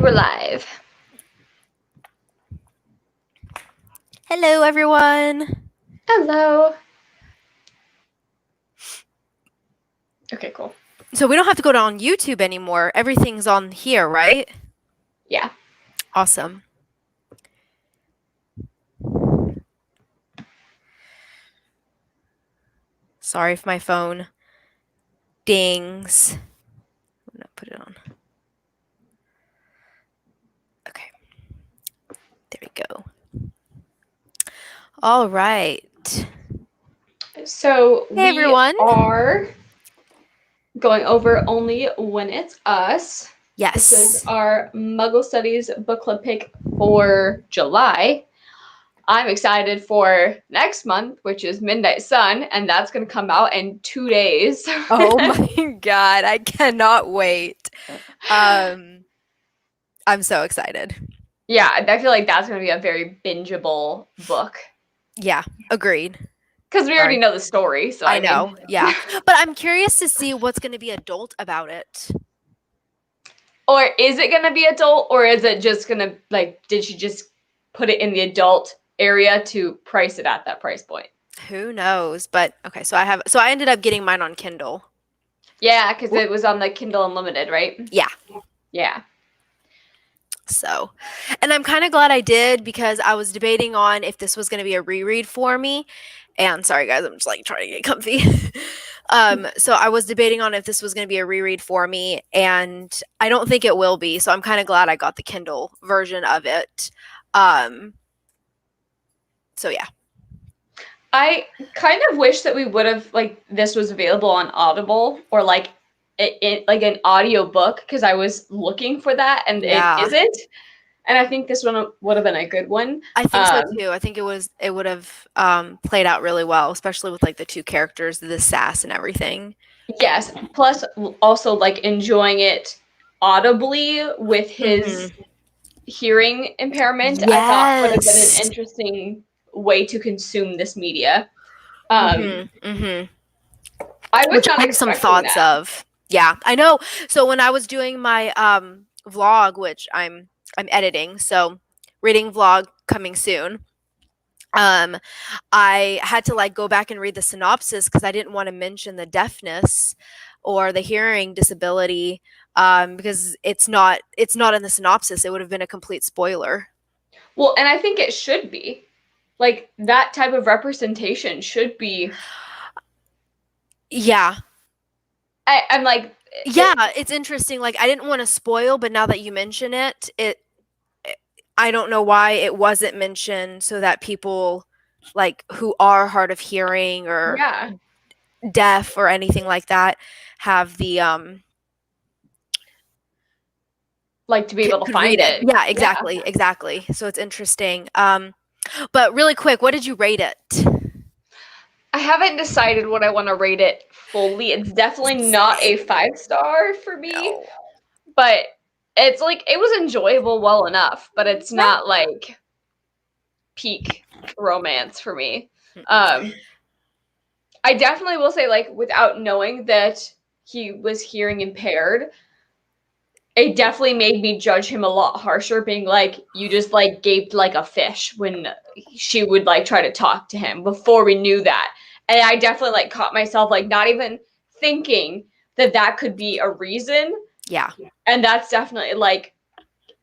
And we're live. Hello, everyone. Hello. Okay, cool. So we don't have to go on YouTube anymore. Everything's on here, right? Yeah. Awesome. Sorry if my phone dings. I'm gonna put it on. Okay. There we go. All right. So Hey, everyone. are going over Only When It's Us. This is Yes. our Mugglestudies book club pick for July. I'm excited for next month, which is Midnight Sun, and that's going to come out in 2 days. Oh my God. I cannot wait. I'm so excited. Yeah, I feel like that's going to be a very bingeable book. Yeah, agreed. Because we already Sorry. know the story, so I I mean. know. Yeah. But I'm curious to see what's going to be adult about it. Or is it going to be adult, or is it just going to, like, did she just put it in the adult area to price it at that price point? Who knows? But okay, so I ended up getting mine on Kindle. Yeah, because it was on the Kindle Unlimited, right? Yeah. Yeah. So, and I'm kind of glad I did because I was debating on if this was going to be a reread for me. And sorry guys, I'm just like trying to get comfy. So I was debating on if this was going to be a reread for me, and I don't think it will be. So I'm kind of glad I got the Kindle version of it. So yeah. I kind of wish that we would have, like, this was available on Audible or like like an audio book, because I was looking for that and it Yeah. isn't. And I think this one would have been a good one. I think so too. I think it would have played out really well, especially with like the two characters, the sass and everything. Yes. Plus, also like enjoying it audibly with his hearing impairment, I thought would have been an Yes. interesting way to consume this media. Mhm. Mhm. I was Which not I have some expecting thoughts that. of. Yeah, I know. So when I was doing my vlog, which I'm editing, so reading vlog coming soon. I had to like go back and read the synopsis because I didn't want to mention the deafness or the hearing disability because it's not in the synopsis. It would have been a complete spoiler. Well, and I think it should be. Like, that type of representation should be. Yeah. I'm like, Yeah, it's interesting. Like I didn't want to spoil, but now that you mention it, I don't know why it wasn't mentioned so that people like who are hard of hearing or yeah, deaf or anything like that have the like to be able to could read find it. it. Yeah, Yeah. exactly. So it's interesting. But really quick, what did you rate it? I haven't decided what I want to rate it fully. It's definitely not a 5-star for me, No. but it's like it was enjoyable well enough, but it's not like peak romance for me. Um, I definitely will say, like, without knowing that he was hearing impaired, it definitely made me judge him a lot harsher, being like, you just like gaped like a fish when she would like try to talk to him before we knew that. And I definitely like caught myself like not even thinking that that could be a reason. Yeah. And that's definitely like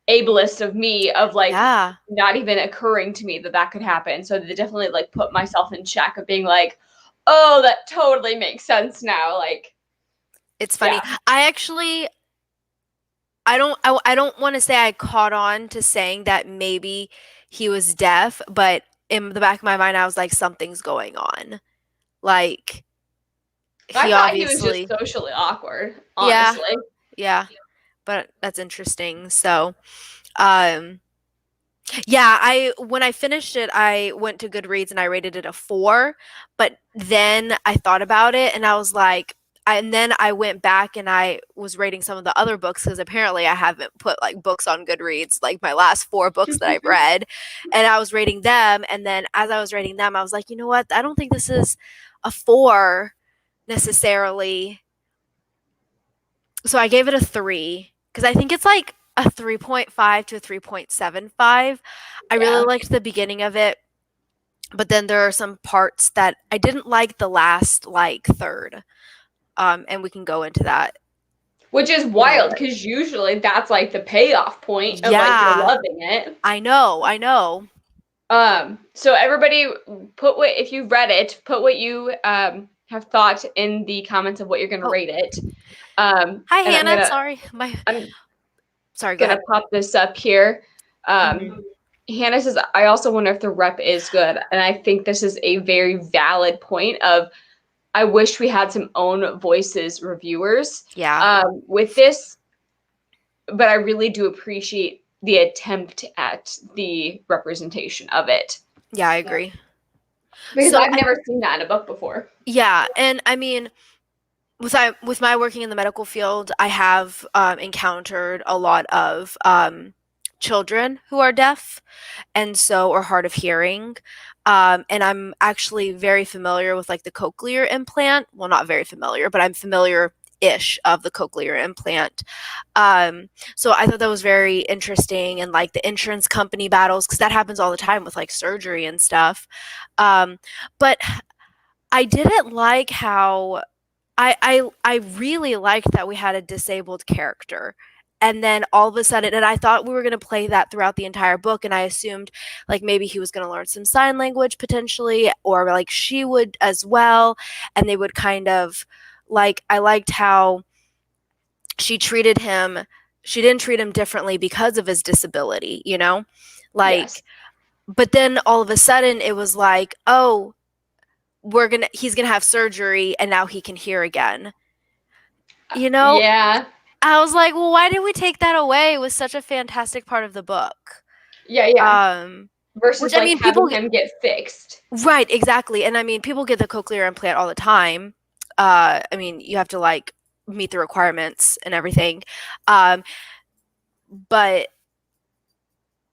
ableist of me, of like Yeah. not even occurring to me that that could happen. So they definitely like put myself in check of being like, oh, that totally makes sense now. Like, It's funny. yeah. I actually I don't want to say I caught on to saying that maybe he was deaf, but in the back of my mind I was like something's going on. Like I he thought he was just obviously. socially awkward, Yeah. honestly. Yeah. But that's interesting. So, um yeah, I when I finished it, I went to Goodreads and I rated it a 4, but then I thought about it and I was like and then I went back and I was rating some of the other books because apparently I haven't put like books on Goodreads, like my last 4 books that I've read, and I was rating them, and then as I was rating them, I was like, you know what? I don't think this is a 4 necessarily. So I gave it a 3 because I think it's like a 3.5 to a 3.75. I really Yeah. liked the beginning of it, but then there are some parts that I didn't like the last like third. And we can go into that Which is in a little wild bit. because usually that's like the payoff point of like you're Yeah, loving it. I know, I know. So everybody put what if you've read it, put what you have thought in the comments of what you're gonna Oh, rate it. hi And Hannah. Sorry, my I'm sorry. Go gonna ahead. pop this up here. Hmm. Hannah says, I also wonder if the rep is good. And I think this is a very valid point of I wish we had some own voices reviewers Yeah, with this, but I really do appreciate the attempt at the representation of it yeah, I agree. because So I've I never seen that in a book before. yeah, and I mean, with my working in the medical field, I have encountered a lot of children who are deaf and so or hard of hearing. And I'm actually very familiar with like the cochlear implant. Well, not very familiar, but I'm familiar ish of the cochlear implant. So I thought that was very interesting and like the insurance company battles because that happens all the time with like surgery and stuff. But I didn't like how I really liked that we had a disabled character. And then all of a sudden, and I thought we were going to play that throughout the entire book. And I assumed like maybe he was going to learn some sign language potentially, or like she would as well. And they would kind of like, I liked how she treated him. She didn't treat him differently because of his disability, you know? Yes. Like, but then all of a sudden it was like, oh, he's gonna have surgery and now he can hear again. You know, Yeah. I was like, well, why did we take that away? It was such a fantastic part of the book. Yeah. Yeah. Um, which Versus I like mean, people having get him get fixed. right, exactly. And I mean, people get the cochlear implant all the time. I mean, you have to like meet the requirements and everything. Um, but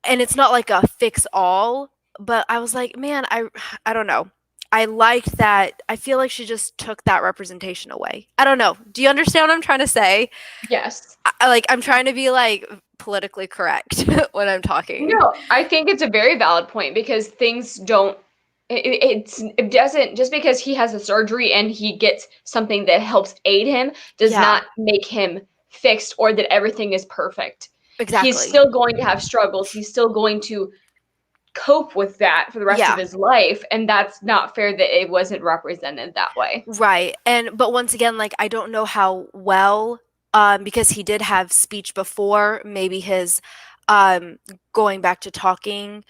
and it's not like a fix all, but I was like, man, I don't know. I liked that. I feel like she just took that representation away. I don't know. Do you understand what I'm trying to say? Yes. I'm trying to be like politically correct when I'm talking. No, I think it's a very valid point because things don't. It doesn't just because he has a surgery and he gets something that helps aid him does Yeah, not make him fixed or that everything is perfect. He's exactly. still going to have struggles. He's still going to cope with that for the rest of Yeah, his life, and that's not fair that it wasn't represented that way. right. And but once again, like I don't know how well because he did have speech before, maybe his um going back to talking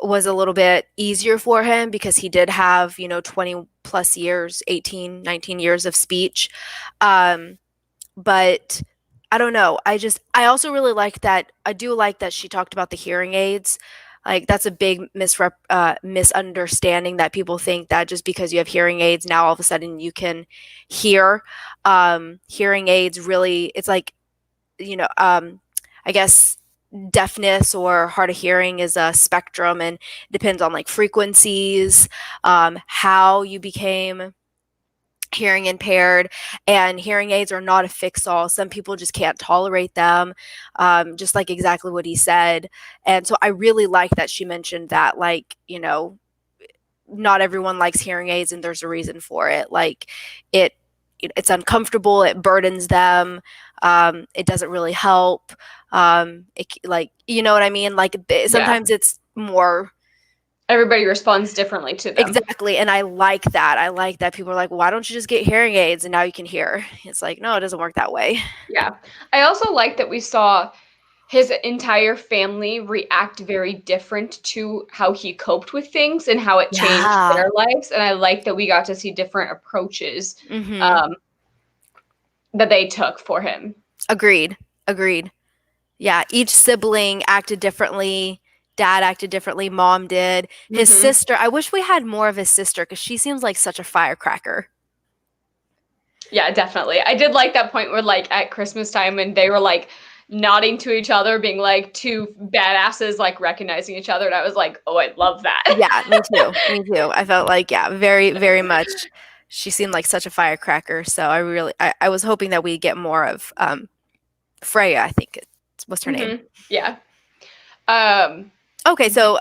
was a little bit easier for him because he did have, 20 plus years, 18, 19 years of speech. Um but I don't know. I also really like that. I do like that she talked about the hearing aids. Like that's a big misunderstanding that people think that just because you have hearing aids now all of a sudden you can hear. Hearing aids really, it's like I guess deafness or hard of hearing is a spectrum and depends on like frequencies, how you became hearing impaired, and hearing aids are not a fix all. Some people just can't tolerate them, just like exactly what he said. And so I really like that she mentioned that, like, not everyone likes hearing aids and there's a reason for it. Like, it, it's uncomfortable, it burdens them, it doesn't really help. Like, you know what I mean? Like, Yeah. sometimes it's more. Everybody responds differently to them. Exactly. And I like that. I like that people are like, why don't you just get hearing aids and now you can hear? It's like, no, it doesn't work that way. Yeah. I also like that we saw his entire family react very different to how he coped with things and how it changed Yeah. their lives. And I like that we got to see different approaches Mm-hmm. um, that they took for him. Agreed. Agreed. Yeah. Each sibling acted differently. Dad acted differently. Mom did. His Hmm. sister, I wish we had more of his sister because she seems like such a firecracker. Yeah, definitely. I did like that point where, like, at Christmas time, when they were like nodding to each other, being like two badasses, like recognizing each other. And I was like, oh, I love that. Yeah, me too. Me too. I felt like, yeah, very, very much. She seemed like such a firecracker. So I was hoping that we get more of Freya, I think. What's her name? Yeah. Okay, so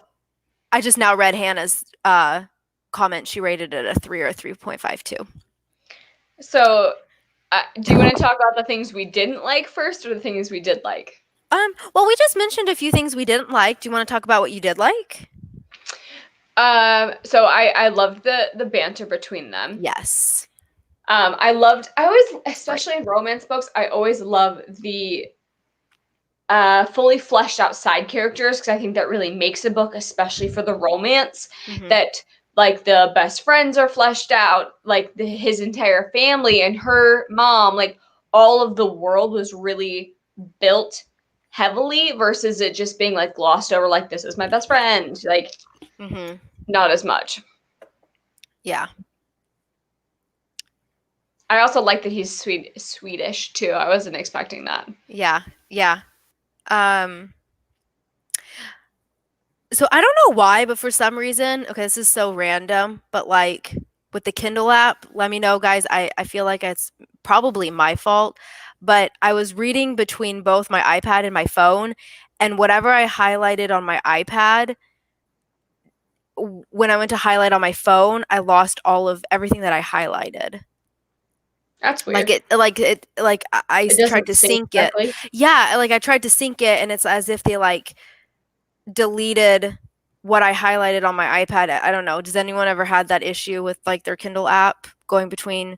I just now read Hannah's comment. She rated it a 3 or a 3.52. So, do you want to talk about the things we didn't like first, or the things we did like? Well, we just mentioned a few things we didn't like. Do you want to talk about what you did like? So I loved the banter between them. Yes. I always, especially in romance books, I always love the fully fleshed out side characters, because I think that really makes a book, especially for the romance, that like the best friends are fleshed out, like his entire family and her mom, like all of the world was really built heavily, versus it just being like glossed over, like this is my best friend, like not as much. Yeah. I also like that he's Swedish too. I wasn't expecting that. Yeah. Yeah. So I don't know why, but for some reason, okay, this is so random, but like with the Kindle app, let me know, guys. I feel like it's probably my fault, but I was reading between both my iPad and my phone, and whatever I highlighted on my iPad, when I went to highlight on my phone, I lost all of everything that I highlighted. That's weird. I It tried doesn't to sync sync it. correctly. Yeah, like I tried to sync it, and it's as if they like deleted what I highlighted on my iPad. I don't know. Does anyone ever had that issue with like their Kindle app going between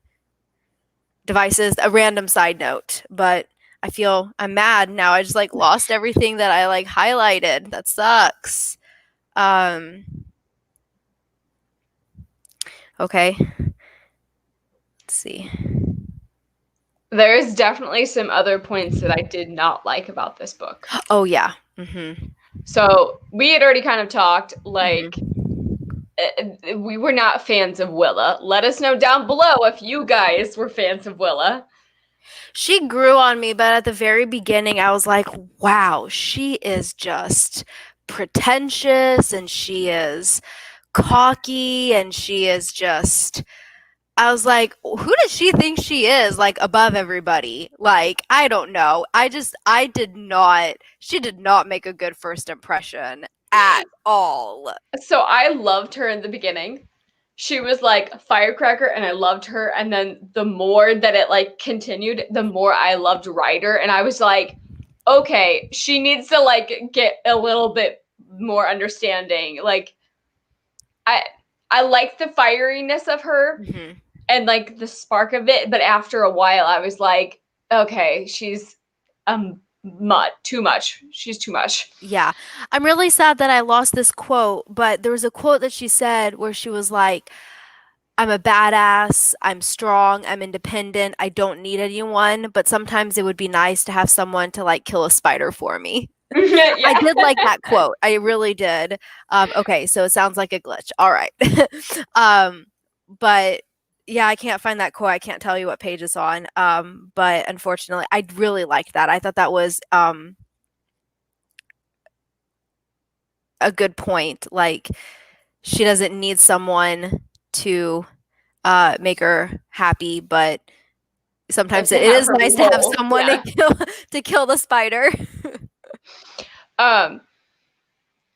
devices? A random side note, but I feel I'm mad now. I just like lost everything that I like highlighted. That sucks. Okay. Let's see. There's definitely some other points that I did not like about this book. Oh yeah. So we had already kind of talked, like, we were not fans of Willa. Let us know down below if you guys were fans of Willa. She grew on me, but at the very beginning, I was like, wow, she is just pretentious and she is cocky and she is just. I was like, who does she think she is? Like, above everybody? Like, I don't know. She did not make a good first impression at all. So I loved her in the beginning. She was like a firecracker, and I loved her. And then the more that it like continued, the more I loved Ryder. And I was like, okay, she needs to like get a little bit more understanding. Like, I like the fieriness of her and like the spark of it, but after a while I was like, okay, she's too much. She's too much. Yeah. I'm really sad that I lost this quote, but there was a quote that she said where she was like, I'm a badass, I'm strong, I'm independent, I don't need anyone, but sometimes it would be nice to have someone to like kill a spider for me. Yeah. I did like that quote. I really did. Okay, so it sounds like a glitch. All right. But yeah, I can't find that quote. I can't tell you what page it's on. But unfortunately, I really liked that. I thought that was a good point. Like, she doesn't need someone to make her happy, but sometimes it is nice to have someone to kill the spider.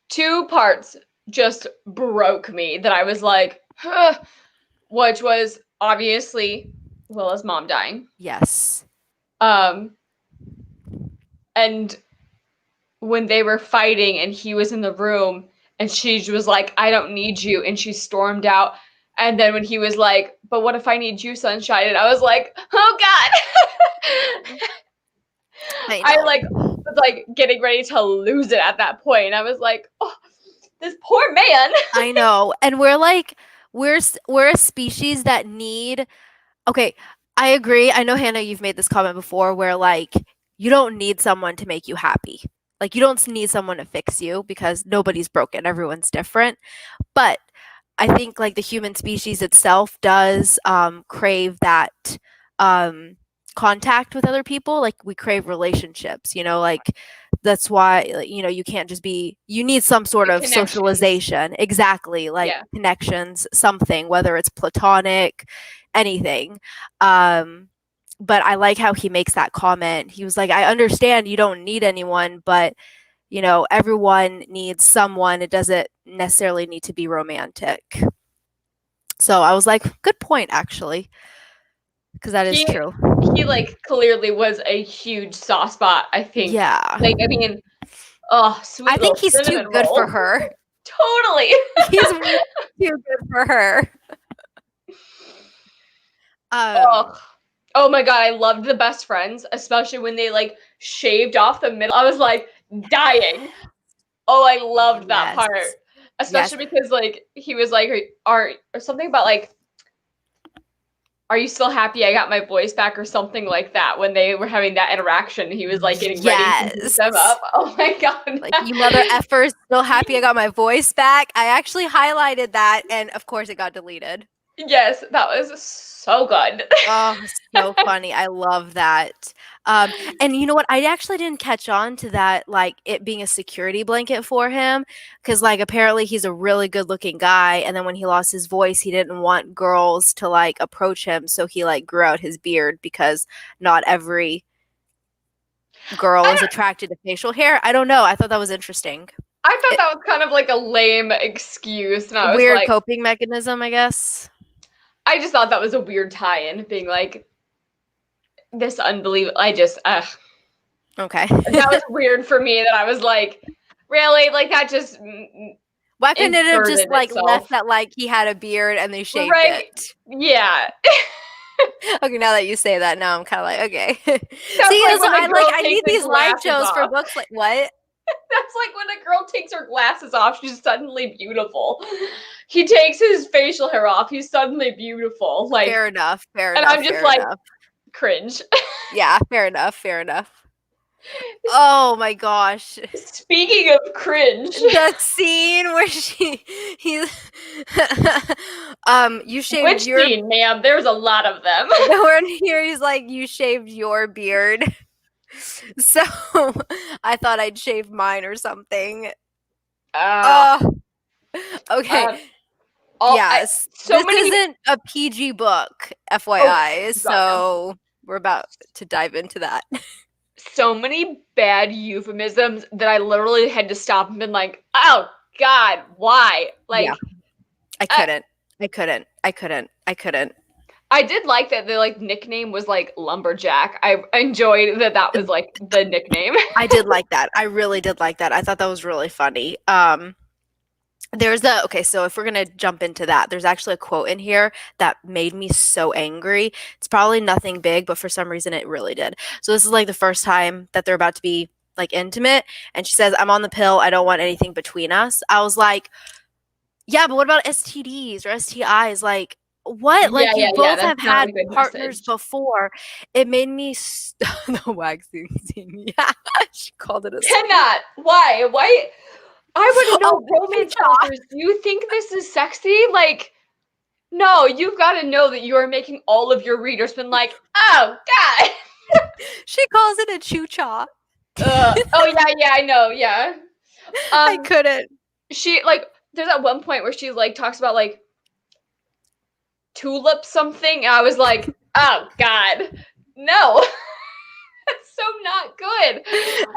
Two parts just broke me that I was like, huh, which was obviously Willa's mom dying. Yes. And when they were fighting and he was in the room and she was like, I don't need you, and she stormed out. And then when he was like, but what if I need you, Sunshine? And I was like, oh God. I was like getting ready to lose it at that point. And I was like, oh, this poor man. I know. And we're a species that need. Okay, I agree. I know, Hannah, you've made this comment before where like you don't need someone to make you happy. Like, you don't need someone to fix you because nobody's broken. Everyone's different. But I think like the human species itself does crave that contact with other people. Like, we crave relationships, like that's why, you can't just be, you need some sort of socialization. Exactly. Like connections, something, whether it's platonic, anything. But I like how he makes that comment. He was like, I understand you don't need anyone, but everyone needs someone. It doesn't necessarily need to be romantic. So I was like, good point, actually, because that is He true. he like clearly was a huge soft spot, I think. Yeah. Like, I mean, oh, I sweet think little he's too cinnamon good for roll. her. Totally. He's way too good for her. Oh. Oh my god, I loved the best friends, especially when they like shaved off the middle. I was like dying. Oh, I loved that Yes. part. Yes. Especially because like he was like, or something about like, are you still happy I got my voice back or something like that when they were having that interaction. He was like getting ready to beat Yes. them up. Oh my god. Like, you mother effers, still happy I got my voice back. I actually highlighted that, and of course it got deleted. Yes, that was so good. Oh, so funny. I love that. And you know what? I actually didn't catch on to that, like it being a security blanket for him, because like apparently he's a really good-looking guy, and then when he lost his voice, he didn't want girls to like approach him, so he like grew out his beard because not every girl is attracted to facial hair. I don't know. I thought that was interesting. I thought It, that was kind of like a lame excuse, and I was weird like, coping mechanism, I guess. I just thought that was a weird tie-in, being like this unbelievable. I just, Okay. that was weird for me. That I was like, really, like that just Why couldn't it have just inserted like left itself, that like he had a beard and they shaved right? it? Yeah, Okay, now that you say that, now I'm kind of like, okay. that's See, like that's, when a girl I takes need the these live glasses shows for off. books. Like what? That's like when a girl takes her glasses off, she's suddenly beautiful. He takes his facial hair off, he's suddenly beautiful. Like, Fair enough. Fair and enough. I'm just Fair like, enough. cringe. Yeah. Fair enough. Fair enough. Oh my gosh. Speaking of cringe, The scene where he you shaved which your scene, ma'am? There's a lot of them. where here he's like you shaved your beard. So I thought I'd shave mine or something. Ah, Oh, okay. uh, Yes. so This many. isn't a PG book, Oh FYI. god, no. So we're about to dive into that. So many bad euphemisms that I literally had to stop and been like, oh god, why? Yeah, Like, I I, couldn't. I couldn't. I couldn't. I couldn't. I did like that the like nickname was like lumberjack. I enjoyed that that was like the nickname. I did like that. I really did like that. I thought that was really funny. Okay, so if we're gonna jump into that, there's actually a quote in here that made me so angry. It's probably nothing big, but for some reason it really did. So this is like the first time that they're about to be like intimate, and she says, I'm on the pill, I don't want anything between us. I was like, yeah, but what about STDs or STIs? Like, what? Yeah, Like, you yeah, yeah. both That's have not a had good partners message. before. It made me the waxing scene. Yeah, she called it a Cannot. Why? Why? I want to oh, know, romance authors. Do you think this is sexy? Like, no. You've got to know that you are making all of your readers been like, oh god. she calls it a choo-cha. Oh yeah, yeah. I know. Yeah. I Um. couldn't. She like. There's at one point where she like talks about like tulip something. And I was like, oh god, no. That's so not good.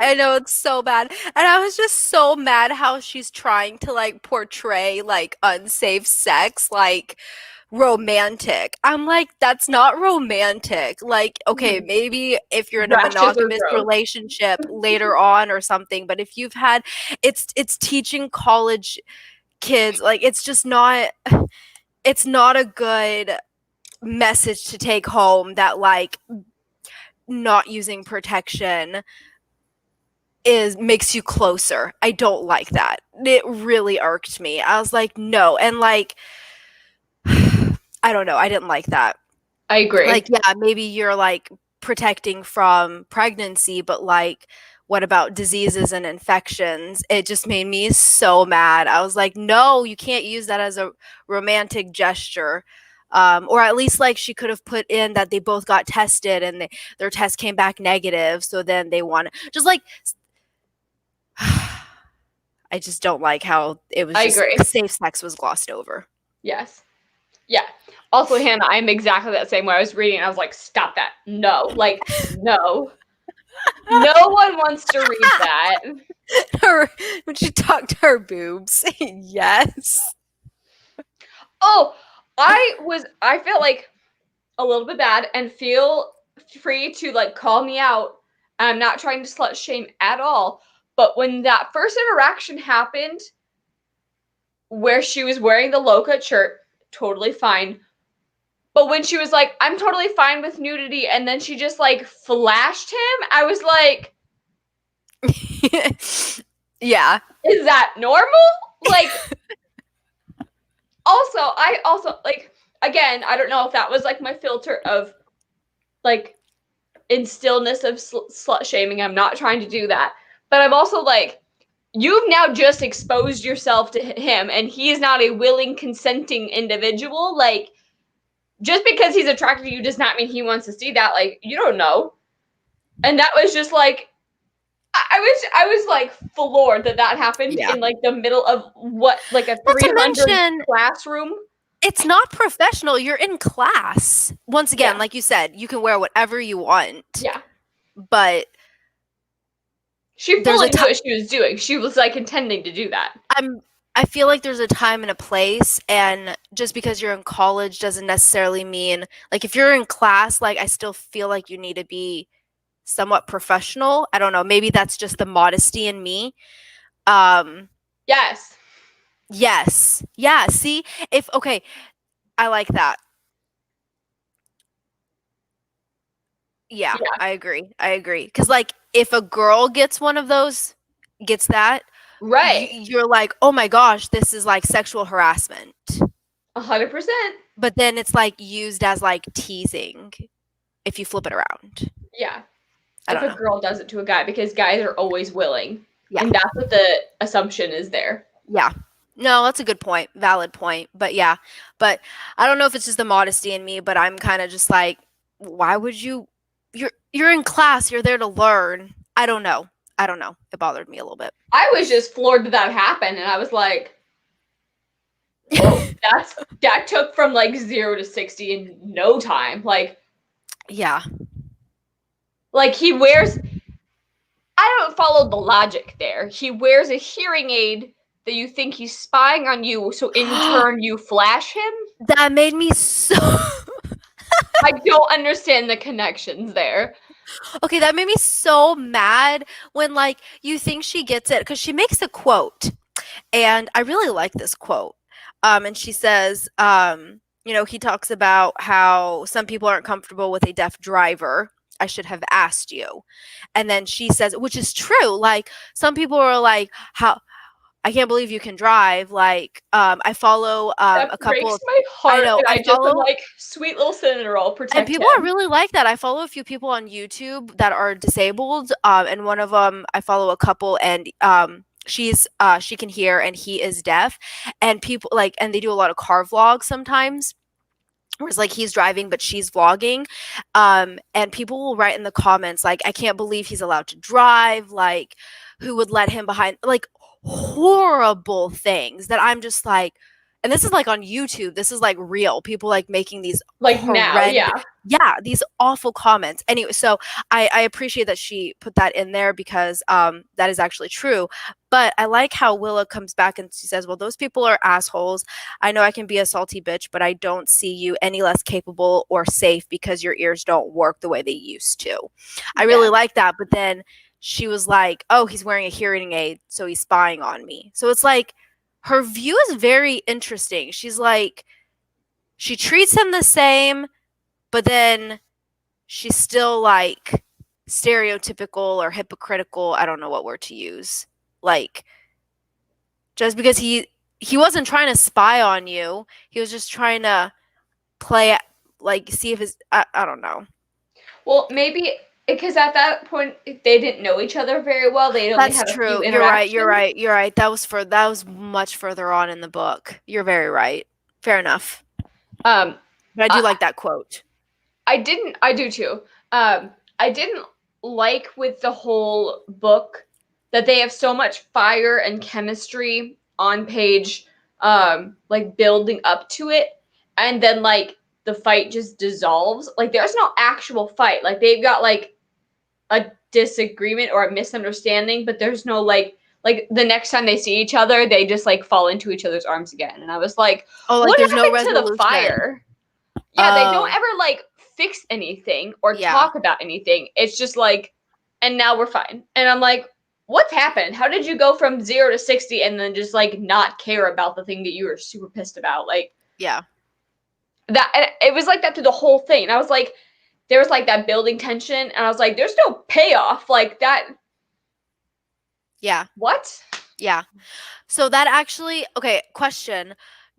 I know it's so bad. And I was just so mad how she's trying to like portray like unsafe sex like romantic. I'm like, that's not romantic. Like, okay, maybe if you're in a Rashes are monogamous gross. relationship later on or something, but if you've had it's teaching college kids, like it's not a good message to take home that like not using protection is makes you closer. I don't like that. It really irked me. I was like, no. And like I don't know. I didn't like that. I agree. Like, yeah, maybe you're like protecting from pregnancy, but like what about diseases and infections? It just made me so mad. I was like, no, you can't use that as a romantic gesture. Or at least like she could have put in that they both got tested and their test came back negative. So then they want to just like I just don't like how it was I just agree. safe sex was glossed over. Yes. Yeah. Also, Hannah, I'm exactly that same way. I was reading and I was like, stop that. No. Like, no. No one wants to read that. When she talked to her boobs. Yes. Oh, I felt like a little bit bad and feel free to like call me out. I'm not trying to slut shame at all. But when that first interaction happened, where she was wearing the low-cut shirt, totally fine. But when she was like, I'm totally fine with nudity, and then she just like flashed him, I was like, Yeah. is that normal? Like, I also, like, again, I don't know if that was like my filter of like in stillness of slut shaming. I'm not trying to do that. But I'm also like, you've now just exposed yourself to him, and he is not a willing, consenting individual. Like, just because he's attracted to you does not mean he wants to see that. Like, you don't know. And that was just like, I was like floored that happened Yeah. in like the middle of what, like a Not to 300 mention, classroom. it's not professional. You're in class. Once again, Yeah, like you said, you can wear whatever you want. yeah. But She there's a fully knew time. what she was doing. She was like intending to do that. I feel like there's a time and a place, and just because you're in college doesn't necessarily mean, like, if you're in class, like, I still feel like you need to be somewhat professional. I don't know, maybe that's just the modesty in me. Um Yes. yes. Yeah, see? If okay, I like that. Yeah, Yeah. I agree. I agree. Cuz like if a girl gets one of those, gets that, Right. you're like, "Oh my gosh, this is like sexual harassment." 100%. But then it's like used as like teasing if you flip it around. Yeah. I If don't a know. girl does it to a guy, because guys are always willing. Yeah. And that's what the assumption is there. Yeah. No, that's a good point. Valid point. But yeah. But I don't know if it's just the modesty in me, but I'm kind of just like, why would you're in class, you're there to learn. I don't know. I don't know. It bothered me a little bit. I was just floored that happened, and I was like, whoa, that took from like 0 to 60 in no time. Yeah. Like he wears, I don't follow the logic there. He wears a hearing aid that you think he's spying on you, so in turn you flash him. That made me so I don't understand the connections there. Okay, that made me so mad when like you think she gets it cuz she makes a quote. And I really like this quote. And she says, he talks about how some people aren't comfortable with a deaf driver. I should have asked you. And then she says, which is true. Like some people are like, how I can't believe you can drive. Like, I follow That a couple breaks of, my I heart, know, and I I just am follow, like, sweet little Cinderella, and protect people are him. really like that. I follow a few people on YouTube that are disabled, and one of them I follow a couple, and she can hear and he is deaf, and people like, and they do a lot of car vlogs sometimes. Where it's like he's driving but she's vlogging, and people will write in the comments like, I can't believe he's allowed to drive, like who would let him behind, like horrible things that I'm just like, and this is like on YouTube, this is like real people like making these Like now, horrendous, yeah. yeah, these awful comments. Anyway, so I appreciate that she put that in there because that is actually true. But I like how Willa comes back and she says, well, those people are assholes. I know I can be a salty bitch, but I don't see you any less capable or safe because your ears don't work the way they used to. I really like that. But then she was like, oh, he's wearing a hearing aid, so he's spying on me. So it's like her view is very interesting. She's like, she treats him the same, but then she's still like stereotypical or hypocritical. I don't know what word to use. Like, just because he wasn't trying to spy on you, he was just trying to play, like, see if his, I don't know. Well, maybe because at that point they didn't know each other very well. They'd only That's had a few true. interactions. You're right. That was much further on in the book. You're very right. Fair enough. Um, But I do like that quote. I do too. I didn't like with the whole book that they have so much fire and chemistry on page, like building up to it. and then like the fight just dissolves. Like there's no actual fight. Like they've got like a disagreement or a misunderstanding, but there's no like the next time they see each other, they just like fall into each other's arms again. And I was like, Oh, like what there's no happened to the resolution. fire? Yeah, they don't Oh, ever like fix anything or yeah. talk about anything. It's just like, and now we're fine. And I'm like, what's happened? How did you go from 0 to 60 and then just like not care about the thing that you were super pissed about? Like Yeah. that, it was like that through the whole thing. And I was like, there was like that building tension, and I was like, there's no payoff. Like that. Yeah. What? Yeah. So that actually, okay, question.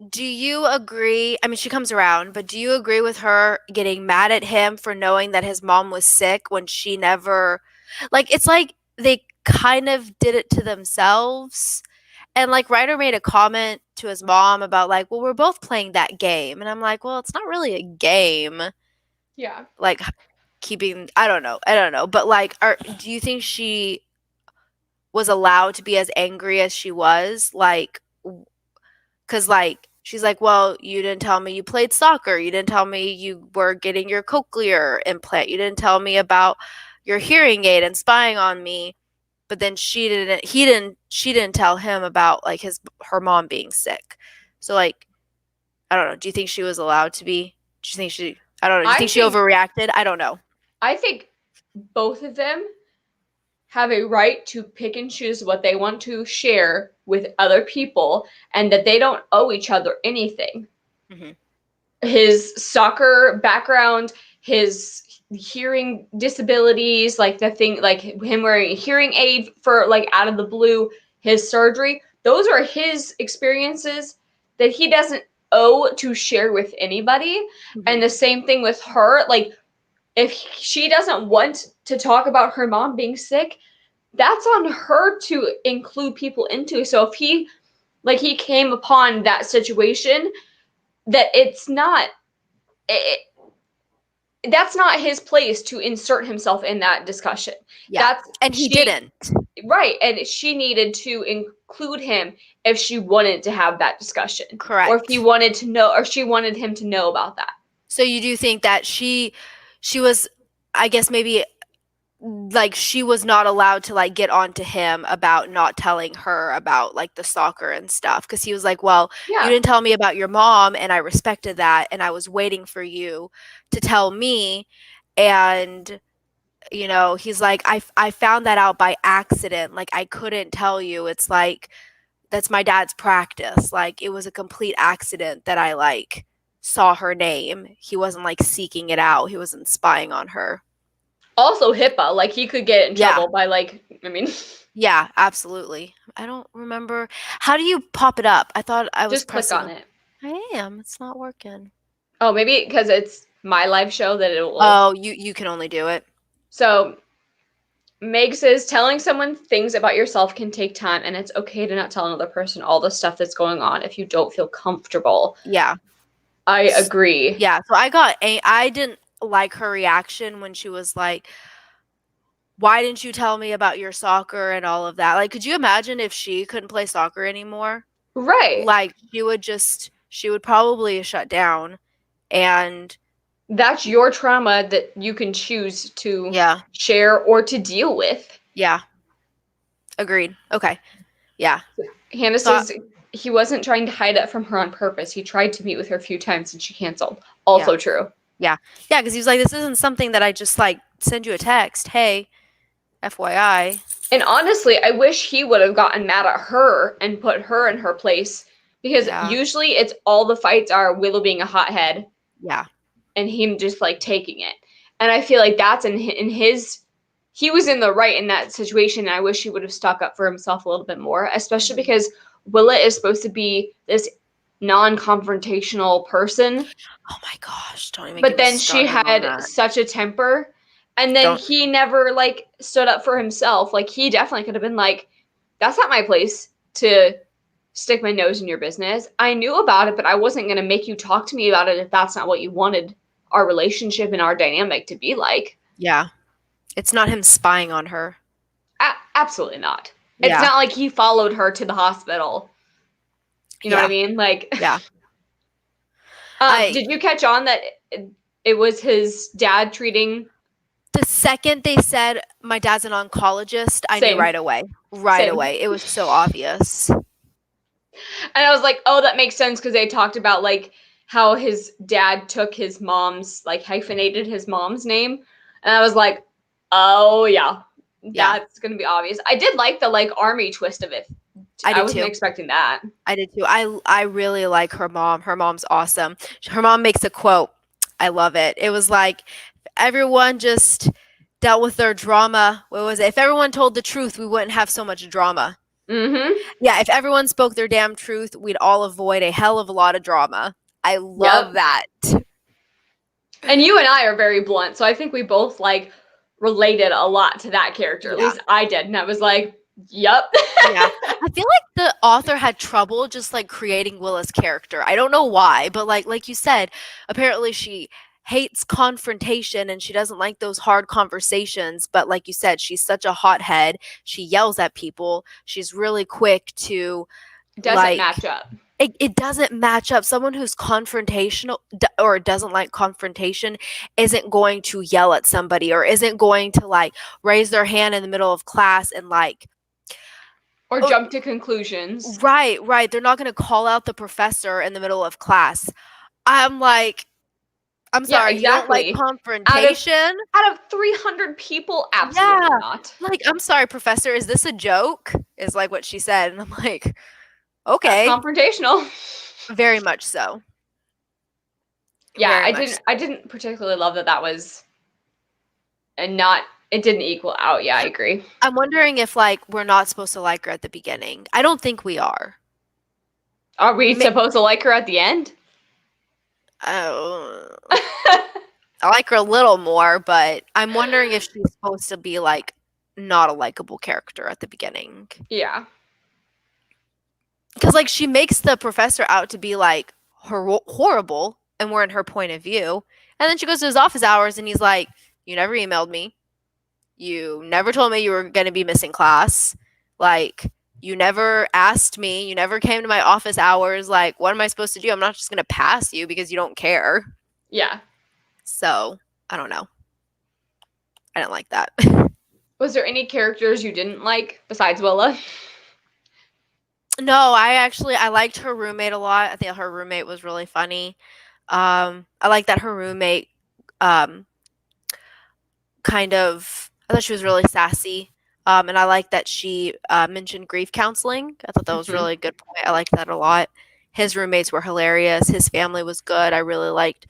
Do you agree? I mean, she comes around, but do you agree with her getting mad at him for knowing that his mom was sick when she never, like, it's like they kind of did it to themselves. And like Ryder made a comment to his mom about like, well, we're both playing that game. And I'm like, well, it's not really a game. Yeah. Like keeping, I don't know. I don't know. But like, do you think she was allowed to be as angry as she was? Like, because like she's like, well, you didn't tell me you played soccer, you didn't tell me you were getting your cochlear implant, you didn't tell me about your hearing aid and spying on me. But then she didn't tell him about like her mom being sick. So like, I don't know, do you think she was allowed to be, do you think she, I don't know, do you I think she think overreacted? I don't know. I think both of them have a right to pick and choose what they want to share with other people, and that they don't owe each other anything. Mm-hmm. His soccer background, his hearing disabilities, like the thing, like him wearing a hearing aid for like out of the blue, his surgery, those are his experiences that he doesn't owe to share with anybody. Mm-hmm. And the same thing with her. Like if she doesn't want to talk about her mom being sick, that's on her to include people into. So if he came upon that situation, that it's not it, that's not his place to insert himself in that discussion. Yeah, That's and he she didn't. right, and she needed to include him if she wanted to have that discussion, or if he Correct. wanted to know, or she wanted him to know about that. So you do think that she was, I guess maybe like she was not allowed to like get on to him about not telling her about like the soccer and stuff, because he was like, well, you Yeah. didn't tell me about your mom and I respected that and I was waiting for you to tell me. And he's like, I found that out by accident, like I couldn't tell you. It's like that's my dad's practice. Like it was a complete accident that I like saw her name. He wasn't like seeking it out, he wasn't spying on her. Also HIPAA, like he could get in Yeah. trouble by like, I mean, Yeah, absolutely. I don't remember. How do you pop it up? I thought I was just click pressing. on it. I am. It's not working. Oh, maybe because it's my live show that it will. Oh, you can only do it. So Meg says telling someone things about yourself can take time, and it's okay to not tell another person all the stuff that's going on if you don't feel comfortable. Yeah. I agree. Yeah. So I didn't like her reaction when she was like, "Why didn't you tell me about your soccer and all of that?" Like, could you imagine if she couldn't play soccer anymore? Right. Like, she would probably shut down. And That's your trauma that you can choose to yeah. share or to deal with. Yeah. Agreed. Okay. Yeah. Hannah So says he wasn't trying to hide it from her on purpose. He tried to meet with her a few times and she canceled. yeah. Also true. Yeah. Yeah, because he was like, this isn't something that I just like send you a text. Hey, FYI. And honestly, I wish he would have gotten mad at her and put her in her place, because Yeah. usually it's all the fights are Willow being a hothead Yeah. and him just like taking it. And I feel like that's in his he was in the right in that situation, and I wish he would have stuck up for himself a little bit more, especially because Willa is supposed to be this non-confrontational person, Oh my gosh. Don't even but get me then she started on had that. such a temper, and then Don't. he never like stood up for himself. Like he definitely could have been like, that's not my place to stick my nose in your business. I knew about it, but I wasn't going to make you talk to me about it if that's not what you wanted our relationship and our dynamic to be like. Yeah. It's not him spying on her. Absolutely not. It's Yeah. not like he followed her to the hospital. You know what I Yeah. mean? Like, Yeah. Did you catch on that it was his dad treating? The second they said my dad's an oncologist, I knew Same. right away. Right Same. away. It was so obvious. And I was like, oh, that makes sense because they talked about like how his dad took his mom's, like hyphenated his mom's name. And I was like, oh yeah, Yeah. that's gonna be obvious. I did like the like army twist of it. I I did wasn't too. expecting that. I did too. I really like her mom. Her mom's awesome. Her mom makes a quote. I love it. It was like, everyone just dealt with their drama. What was it? If everyone told the truth, we wouldn't have so much drama. Mm-hmm. Yeah, if everyone spoke their damn truth, we'd all avoid a hell of a lot of drama. I love Yep. that. And you and I are very blunt, so I think we both like related a lot to that character. At Yeah. least I did, and I was like, yep. Yeah. I feel like the author had trouble just like creating Willa's character. I don't know why, but like you said, apparently she hates confrontation and she doesn't like those hard conversations, but like you said, she's such a hothead. She yells at people. She's really quick to Doesn't like match up. it doesn't match up. Someone who's confrontational or doesn't like confrontation isn't going to yell at somebody or isn't going to like raise their hand in the middle of class and like Or jump to conclusions. Right. They're not going to call out the professor in the middle of class. I'm like, I'm Yeah, sorry, you don't like exactly. confrontation? Out of 300 people, absolutely Yeah. not. Like, I'm sorry, professor, is this a joke? Is like what she said. And I'm like, That's okay. confrontational. Very much so. Yeah, Very much so. I didn't particularly love that was and not it didn't equal out. Yeah, I agree. I'm wondering if like we're not supposed to like her at the beginning. I don't think we are. Are we supposed to like her at the end? Oh. I like her a little more, but I'm wondering if she's supposed to be like not a likable character at the beginning. Yeah. Because like she makes the professor out to be like horrible, and we're in her point of view. And then she goes to his office hours, and he's like, "You never emailed me. You never told me you were going to be missing class. Like, you never asked me. You never came to my office hours. Like, what am I supposed to do? I'm not just going to pass you because you don't care." Yeah. So I don't know. I didn't like that. Was there any characters you didn't like besides Willa? No, I liked her roommate a lot. I think her roommate was really funny. I like that her roommate kind of, I thought she was really sassy. And I like that she mentioned grief counseling. I thought that was really a good point. I liked that a lot. His roommates were hilarious. His family was good. I really liked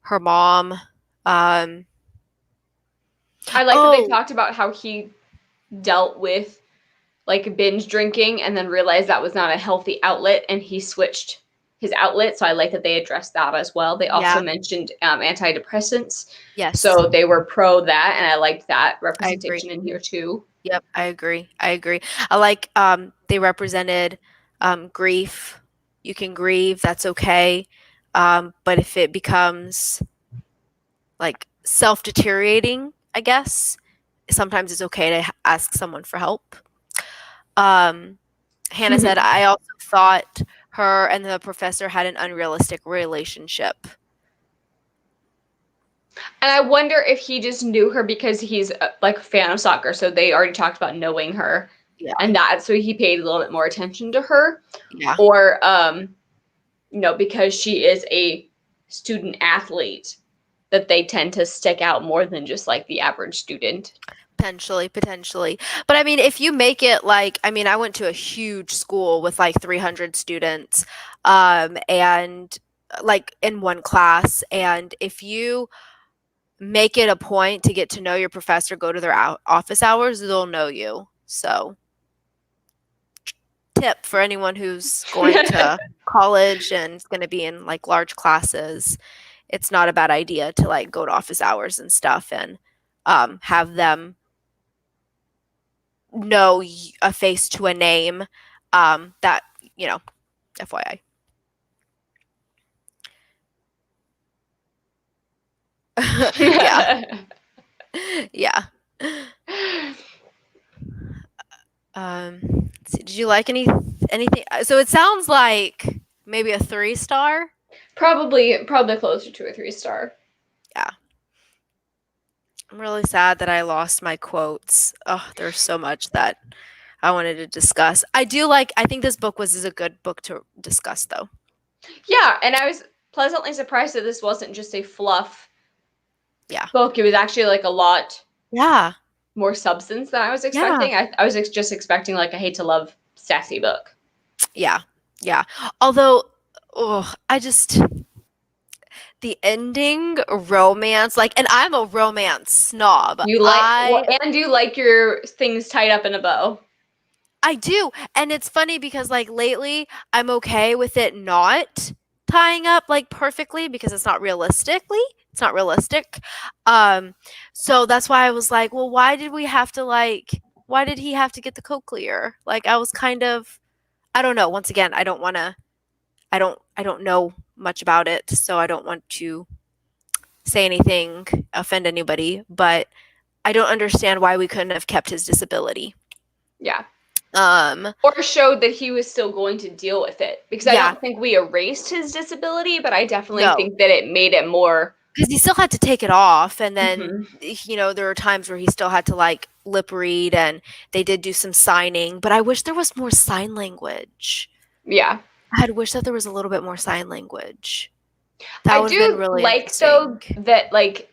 her mom. I like that they talked about how he dealt with like binge drinking and then realized that was not a healthy outlet and he switched his outlet. So I like that they addressed that as well. They also mentioned antidepressants. Yes. So they were pro that, and I liked that representation in here too. Yep, I agree. I like they represented grief. You can grieve, that's okay. But if it becomes like self-deteriorating, I guess, sometimes it's okay to ask someone for help. Hannah said, I also thought her and the professor had an unrealistic relationship. And I wonder if he just knew her because he's like a fan of soccer. So they already talked about knowing her. Yeah. And so he paid a little bit more attention to her. Yeah. Or, because she is a student athlete, that they tend to stick out more than just like the average student. Potentially. But I mean, if you make it like, I mean, I went to a huge school with like 300 students, and like in one class. And if you make it a point to get to know your professor, go to their office hours, they'll know you. So tip for anyone who's going to college and is going to be in like large classes, it's not a bad idea to like go to office hours and stuff and have them know a face to a name, that, FYI. Yeah. Yeah. Let's see, did you like anything? So it sounds like maybe a 3-star. Probably closer to a 3-star. Yeah. I'm really sad that I lost my quotes. Oh, there's so much that I wanted to discuss. I think this book is a good book to discuss though. Yeah, and I was pleasantly surprised that this wasn't just a fluff Yeah. book. It was actually like a lot Yeah. more substance than I was Yeah. expecting. I was just expecting like a hate to love sassy book. Yeah. Yeah. Although, oh, the ending romance, like, and I'm a romance snob. You like your things tied up in a bow. I do. And it's funny because like lately I'm okay with it not tying up like perfectly because it's not realistic. So that's why I was like, well, why did he have to get the cochlear? Like I was kind of I don't know. Once again, I don't know much about it, so I don't want to say anything, offend anybody, but I don't understand why we couldn't have kept his disability. Yeah. Um, Or showed that he was still going to deal with it. Because I yeah, don't think we erased his disability, but I definitely no, think that it made it more. because he still had to take it off, and then Mhm. there were times where he still had to like lip read, and they did do some signing. But I wish there was more sign language. Yeah. I had wished that there was a little bit more sign language. That I would have been do really like though interesting. that like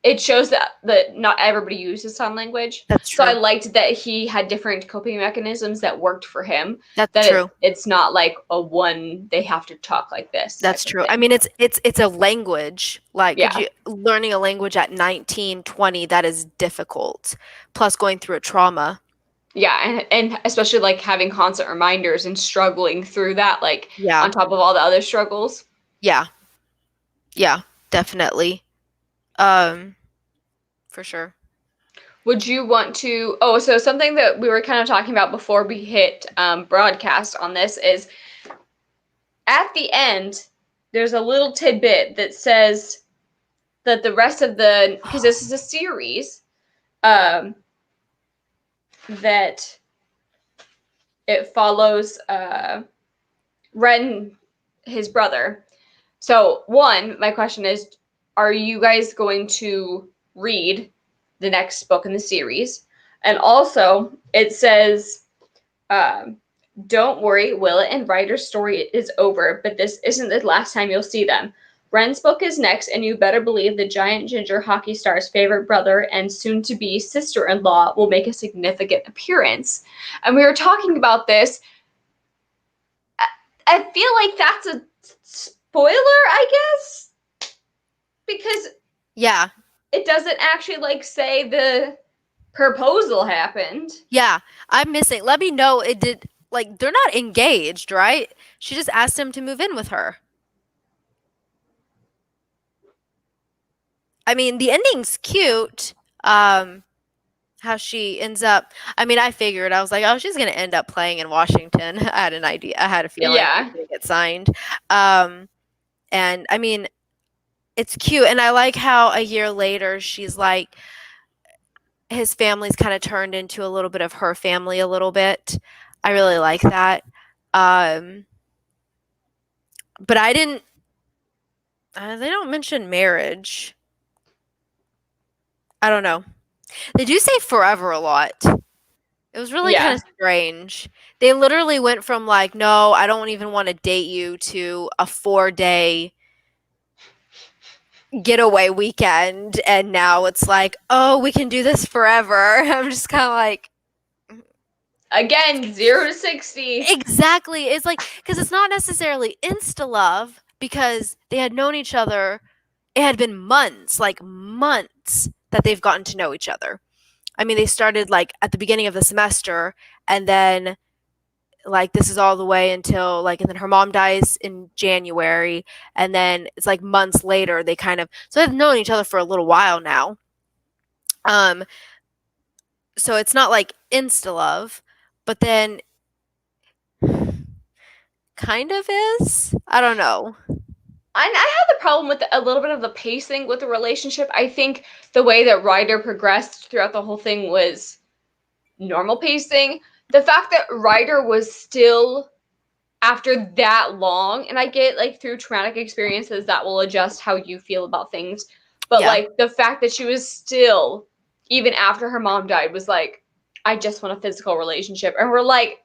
it shows that not everybody uses sign language. That's So I true. liked that he had different coping mechanisms that worked for him. That's That true. it's not like a one they have to talk like this type That's of true. I thing. mean, it's a language. Like, could Yeah. you learning a language at 19, 20, that is difficult. Plus going through a trauma. Yeah, and especially like having constant reminders and struggling through that, like Yeah. on top of all the other struggles. Yeah. Yeah, definitely. Um, for sure. Would you want to? Oh, so something that we were kind of talking about before we hit broadcast on this is at the end, there's a little tidbit that says that the rest of the, because this is a series, um, that it follows Ren, his brother. So, one, my question is, are you guys going to read the next book in the series? And also, it says, um, don't worry, Willa and Ryder's story is over, but this isn't the last time you'll see them. Ren's book is next, and you better believe the giant ginger hockey star's favorite brother and soon to be sister in law will make a significant appearance. And we were talking about this. I feel like that's a spoiler, I guess, because Yeah. it doesn't actually like say the proposal happened. Yeah. I'm missing. Let me know it did like they're not engaged, right? She just asked him to move in with her. I mean, the ending's cute. How she ends up. I mean, I figured I was like, oh, she's gonna end up playing in Washington. I had an idea. I had a feeling she was Yeah. gonna get signed. And I mean, it's cute, and I like how a year later she's like, his family's kind of turned into a little bit of her family a little bit. I really like that. Um, but I didn't. They don't mention marriage. I don't know. They do say forever a lot. It was really kind Yeah. of strange. They literally went from like, no, I don't even want to date you to a 4-day getaway weekend. And now it's like, oh, we can do this forever. I'm just kind of like, Again, 0 to 60. exactly. It's like, because it's not necessarily insta love because they had known each other. It had been months, like months that they've gotten to know each other. I mean, they started like at the beginning of the semester and then like this is all the way until like and then her mom dies in January and then it's like months later they kind of so they've known each other for a little while now. Um so it's not like insta love, but then kind of is. I don't know. I have the problem with a little bit of the pacing with the relationship. I think the way that Ryder progressed throughout the whole thing was normal pacing. The fact that Ryder was still after that long, and I get like through traumatic experiences that will adjust how you feel about things, but like the fact that she was still, even after her mom died, was like, I just want a physical relationship, and we're like,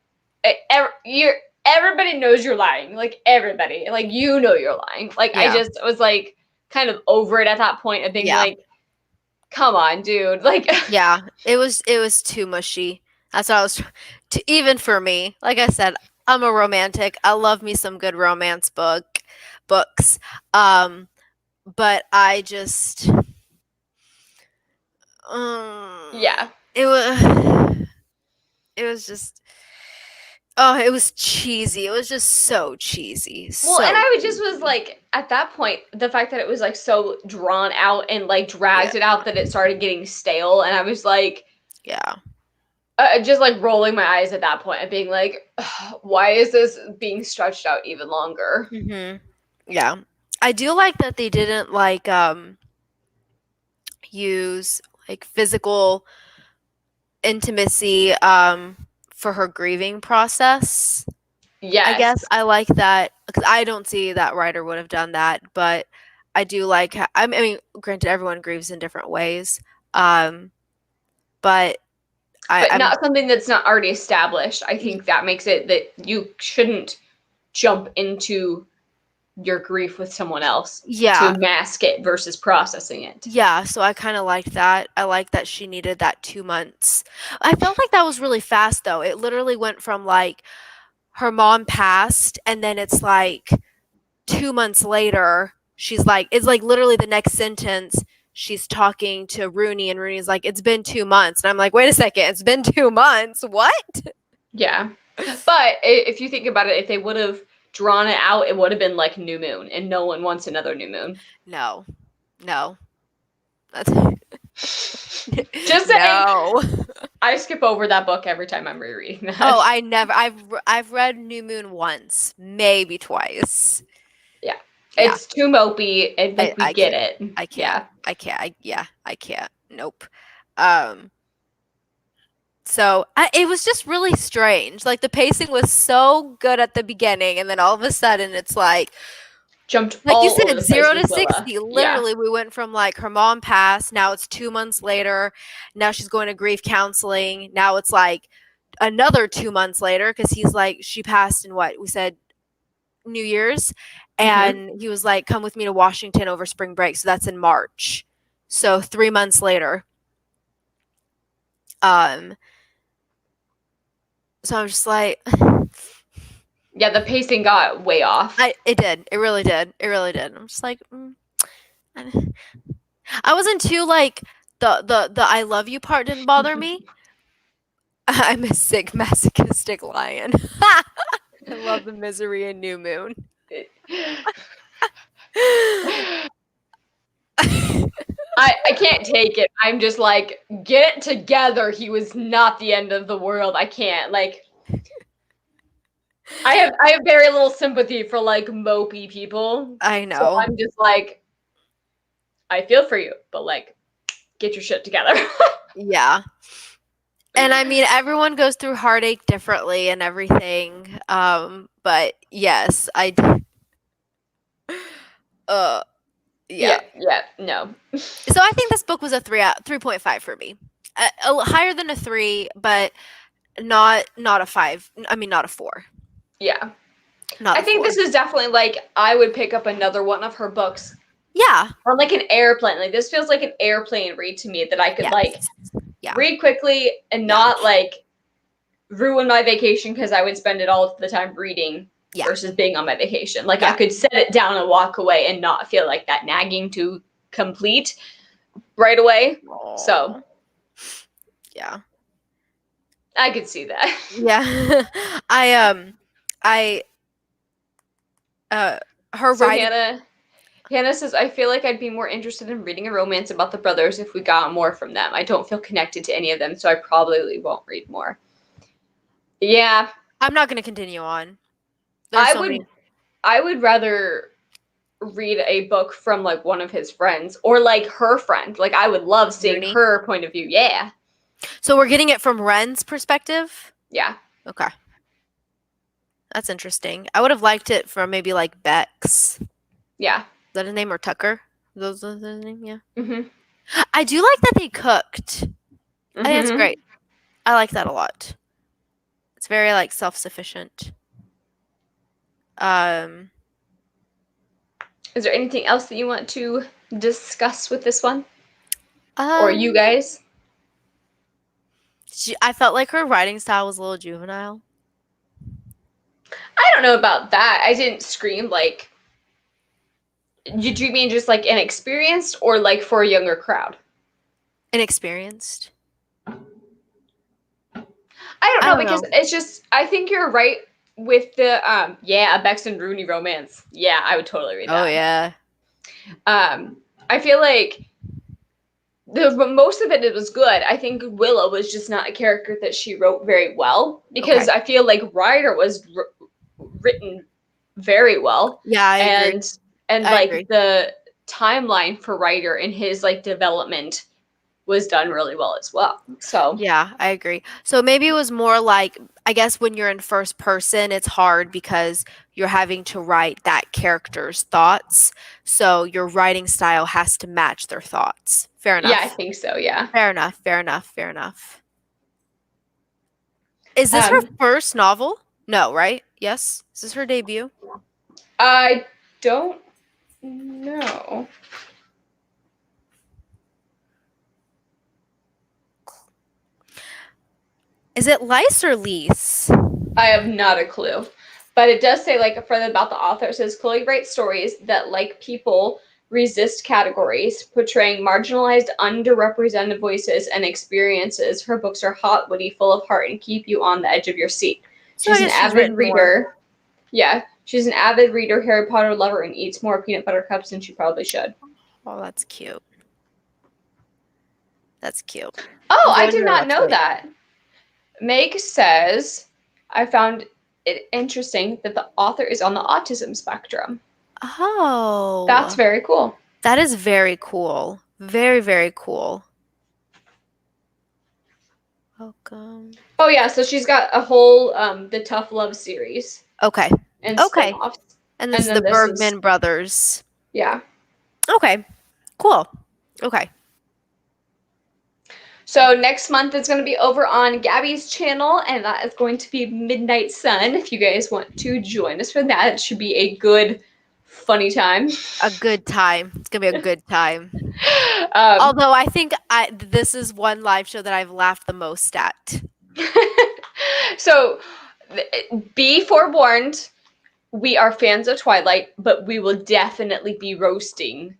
everybody knows you're lying, like everybody, like you know you're lying, like I just was like kind of over it at that point of being like, come on, dude, like it was too mushy. That's what I was even for me. Like I said, I'm a romantic. I love me some good romance books. But I just yeah. It was just it was cheesy. It was just so cheesy. Well, and I just was like, at that point, the fact that it was like so drawn out and like dragged it out that it started getting stale, and I was like, just like rolling my eyes at that point and being like, why is this being stretched out even longer? Yeah, I do like that they didn't like use like physical intimacy for her grieving process. Yes. I guess I like that because I don't see that writer would have done that, but I do like. I mean, granted, everyone grieves in different ways, but not something that's not already established. I think that makes it that you shouldn't jump into your grief with someone else to mask it versus processing it. Yeah, so I kind of liked that. I like that she needed that 2 months. I felt like that was really fast though. It literally went from like her mom passed and then it's like 2 months later she's like, it's like literally the next sentence she's talking to Rooney and Rooney's like, it's been 2 months. And I'm like, wait a second, it's been 2 months. What? Yeah. But if you think about it, if they would have drawn it out, it would have been like New Moon, and no one wants another New Moon. No. That's just saying. No. I skip over that book every time I'm rereading that. Oh, I've read New Moon once, maybe twice. Yeah. It's too mopey, and like we get it. I can't. I can't. Nope. So it was just really strange. Like the pacing was so good at the beginning, and then all of a sudden it's like jumped like all you said, over the 0 to 60. Literally, we went from like her mom passed. Now it's 2 months later. Now she's going to grief counseling. Now it's like another 2 months later because he's like she passed in what we said New Year's, and he was like, come with me to Washington over spring break. So that's in March. So 3 months later. So I'm just like, yeah, the pacing got way off. It did. It really did. I'm just like, I wasn't too like the I love you part didn't bother me. I'm a sick masochistic lion. I love the misery in New Moon. I can't take it. I'm just like, get it together. He was not the end of the world. I can't. Like, I have very little sympathy for like mopey people. I know. So I'm just like, I feel for you, but like, get your shit together. Yeah. And I mean, everyone goes through heartache differently and everything. But yes, yeah, no. So I think this book was a 3.5 for me. Higher than a 3, but not a 5. I mean, not a 4. Yeah. I think this is definitely like I would pick up another one of her books. Yeah. On like an airplane. Like this feels like an airplane read to me that I could like read quickly and not like ruin my vacation because I would spend it all the time reading versus being on my vacation. Like I could set it down and walk away and not feel like that nagging to complete right away. Aww. So yeah. I could see that. Yeah. Her so writing. Hannah says, I feel like I'd be more interested in reading a romance about the brothers if we got more from them. I don't feel connected to any of them, so I probably won't read more. Yeah. I'm not going to continue on. I would rather read a book from like one of his friends or like her friend. Like I would love seeing her point of view. Yeah. So we're getting it from Ren's perspective? Yeah. Okay. That's interesting. I would have liked it from maybe like Bex. Yeah. Is that his name, or Tucker? Those are his name, yeah. Mm-hmm. I do like that they cooked. I think that's Mm-hmm. great. I like that a lot. It's very like self-sufficient. Um, Is there anything else that you want to discuss with this one? Or you um, guys? I felt like her writing style was a little juvenile. I don't know about that. I didn't scream like. Do you mean just like inexperienced or like for a younger crowd? Inexperienced. I don't I know don't because know. it's just I think you're right with the a Bex and Rooney romance. Yeah, I would totally read Oh that. yeah. I feel like most of it was good. I think Willow was just not a character that she wrote very well because Okay. I feel like Ryder was written very well, Yeah, I agree. and I like agree. the timeline for Ryder and his like development was done really well as well. So Yeah, I agree. So maybe it was more like, I guess when you're in first person, it's hard because you're having to write that character's thoughts. So your writing style has to match their thoughts. Fair yeah, I enough. think so. Yeah. Fair enough. Fair enough. Fair enough. Is this her Um, first novel? No, right? Yes. Is this her debut? I don't know. Is it Lice or Lease? I have not a clue. But it does say, like, further about the author, it says Chloe writes stories that, like people, resist categories, portraying marginalized, underrepresented voices and experiences. Her books are hot, witty, full of heart, and keep you on the edge of your seat. So I She's an guess she's avid written more. reader. Yeah, she's an avid reader, Harry Potter lover, and eats more peanut butter cups than she probably should. Oh, that's cute. That's cute. I'm Oh, I going to did not rewatch know it. that. Meg says, I found it interesting that the author is on the autism spectrum. That's Oh, very cool. that is very cool. Very, very cool. Welcome. Oh yeah, so she's got a whole the Tough Love series Okay. and Okay. spin-offs. And this And is the then this is Bergman brothers. yeah. Okay. Cool. Okay. So next month is going to be over on Gabby's channel, and that is going to be Midnight Sun. If you guys want to join us for that, it should be a good, funny time. A good time. It's gonna be a good time. um, Although I think this is one live show that I've laughed the most at. so be forewarned, we are fans of Twilight, but we will definitely be roasting.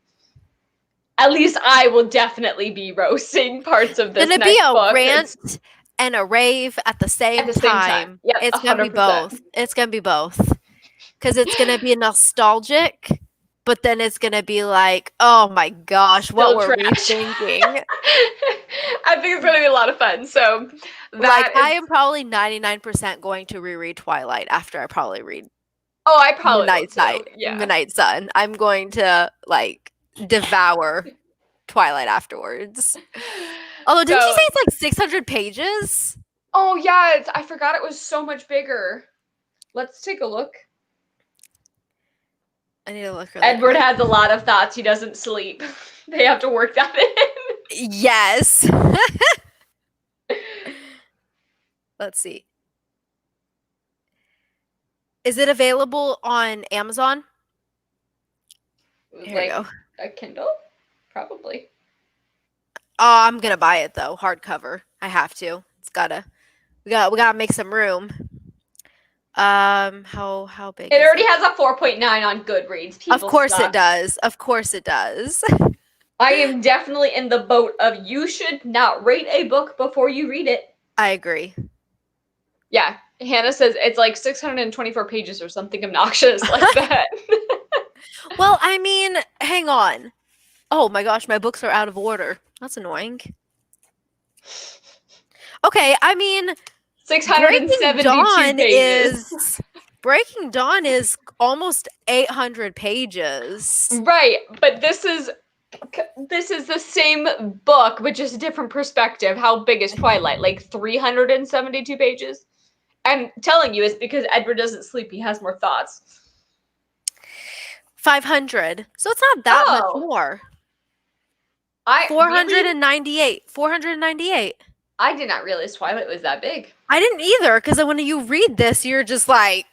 At least I will definitely be roasting parts of this Gonna be next a book. rant and a rave at the At same the same time. time. Yep, It's gonna be 100%. both. It's gonna be both. Because it's gonna be nostalgic, but then it's gonna be like, oh my gosh, what Still were we trash. thinking? I think it's going to be a lot of fun. So Like, that I is. am probably 99% going to reread Twilight after I probably read Oh, I probably will too. Yeah. Midnight Sun. I'm going to like devour Twilight afterwards. Although, didn't you So, say it's like 600 pages? oh yeah, I forgot it was so much bigger. Let's take a look. I need to look really Edward quick. has a lot of thoughts. He doesn't sleep. They have to work that in. Yes. Let's see. Is it available on Amazon? Here we go. A Kindle? Probably. Oh, I'm gonna buy it though, hardcover. I have to. We gotta make some room. How big It is already it? has a 4.9 on Goodreads. People Of course suck. it does. Of course it does. I am definitely in the boat of you should not rate a book before you read it. I agree. Yeah, Hannah says it's like 624 pages or something obnoxious like that. Well, I mean, hang on. Oh my gosh, my books are out of order. That's annoying. Okay, I mean, 672 pages. Breaking Dawn is almost 800 pages. Right, but this is the same book, but just a different perspective. How big is Twilight? Like 372 pages? I'm telling you, it's because Edward doesn't sleep. He has more thoughts. 500. So it's not that much more. 498. 498. I did not realize Twilight was that big. I didn't either, because when you read this, you're just like,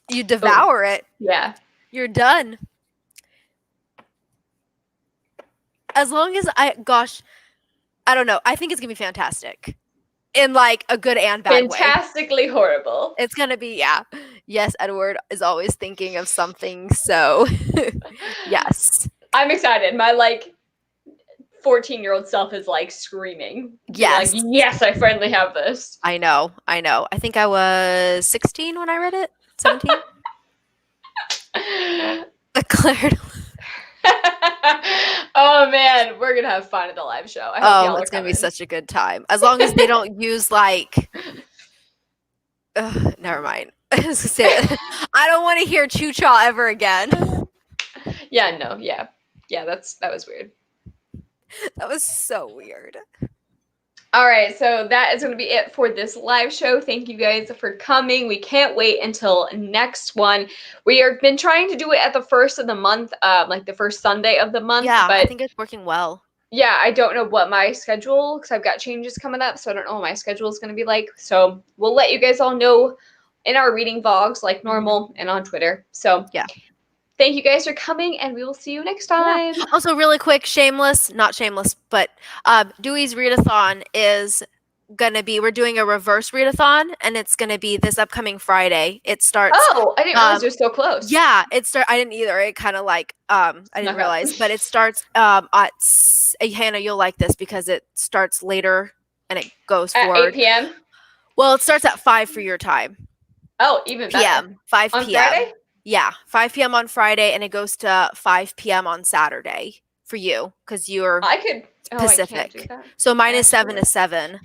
you devour it. Yeah. You're done. As long as I don't know. I think it's going to be fantastic. In like a good and bad way. Fantastically horrible. It's going to be, yeah. Yes, Edward is always thinking of something, so yes. I'm excited. My 14-year-old self is screaming. Yes. Yes, I finally have this. I know. I think I was 16 when I read it. 17. Declared. Oh man, we're gonna have fun at the live show. I hope it's gonna be such a good time. As long as they don't use never mind. I don't want to hear Choo Chaw ever again. Yeah, no, yeah. That was weird. That was so weird. All right, so that is going to be it for this live show. Thank you guys for coming. We can't wait until next one. We have been trying to do it at the first of the month, the first Sunday of the month. Yeah, but I think it's working well. Yeah, I don't know what my schedule, because I've got changes coming up, so I don't know what my schedule is going to be like. So we'll let you guys all know in our reading vlogs like normal and on Twitter. So yeah. Thank you guys for coming, and we will see you next time. Yeah. Also, really quick, not shameless, but Dewey's Readathon is going to be, we're doing a reverse readathon, and it's going to be this upcoming Friday. It starts. Oh, I didn't realize it was so close. Yeah, I didn't either. It kind of I didn't realize, but it starts at, Hannah, you'll like this because it starts later and it goes at forward. 8 p.m.? Well, it starts at 5 for your time. Oh, even better. 5 on p.m. Friday? Yeah, 5 p.m. on Friday, and it goes to 5 p.m. on Saturday for you because you're Pacific. I can't do that. So mine is 7 to 7.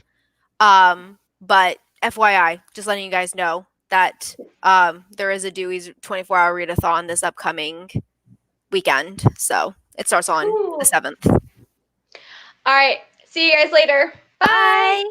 But FYI, just letting you guys know that there is a Dewey's 24-hour readathon this upcoming weekend. So it starts on the 7th. All right. See you guys later. Bye.